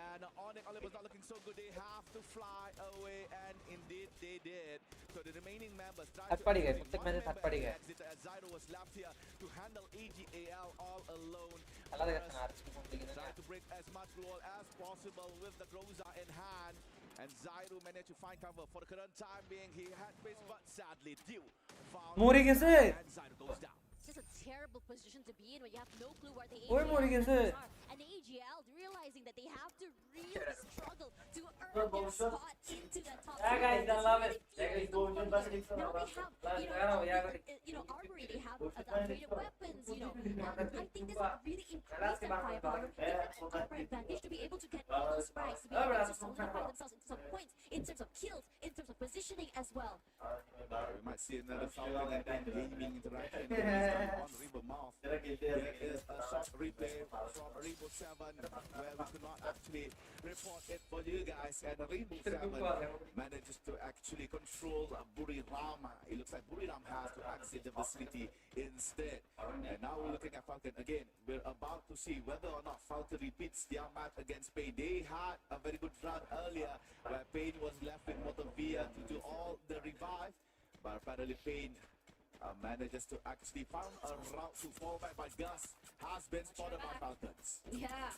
And Onyx Oliver's not looking so good. They have to fly away, and indeed they did. So the remaining members try Third to party guy, exit. प्रत्येक One match member third party guy. exited as Zyro was left here to handle AGAL all alone. খেলা দেখাচ্ছে না আর কি কোন দিকে Try to break as much wall as possible with the Groza in hand. And Zyro managed to find cover for the current time being. He had space, but sadly, Dew found মরে গেছে and Zyro goes down. It's just a terrible position to be in when you have no clue where the ওই মরে গেছে AGL are. And AGL realizing that they have to really struggle to earn their spot into that top Yeah, guys, I love it. Now they have, armory, they have the upgraded weapons, I think this will really increase their firepower, give them an upper advantage to be able to get all those frags, to be able to solidify themselves into some points in terms of kills, in terms of positioning as well. We might see another Falcon and then gaming interaction on Rainbow Mouth. There is a short replay from Rainbow 7 where we could not actually report it for you guys. And Rainbow 7 manages to actually control Buriram. It looks like Buriram has to exit the vicinity instead. And now we're looking at Falcon again. We're about to see whether or not Falcon repeats their match against Pain. They had a very good run earlier where Pain was left with Motivia to do all the revive. But apparently Pain manages to actually find a route to fall back by Gus has been spotted by Falcons. Yeah.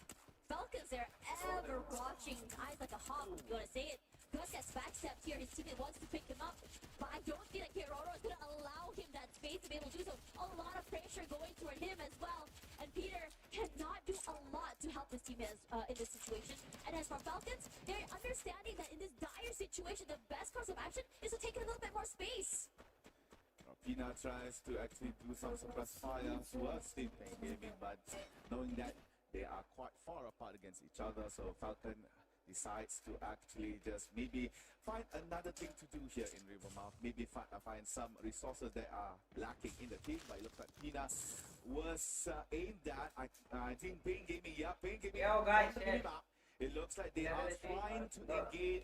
Falcons, they're ever watching eyes like a hawk, you want to say it. Gus gets backstepped here, his teammate wants to pick him up, but I don't feel like Kiroro is going to allow him that space to be able to do so. A lot of pressure going toward him as well, and Peter cannot do a lot to help his team in this situation. And as for Falcons, they're understanding that in this dire situation, the best course of action is to take a little bit more space. Pina tries to actually do some suppress fire towards Team Pain Gaming, but knowing that they are quite far apart against each other, so Falcon decides to actually just maybe find another thing to do here in Rivermouth. Maybe find some resources that are lacking in the team. But it looks like Pina was aimed at. I think Pain Gaming, Pain Gaming. Yo, guys, It looks like they are trying to engage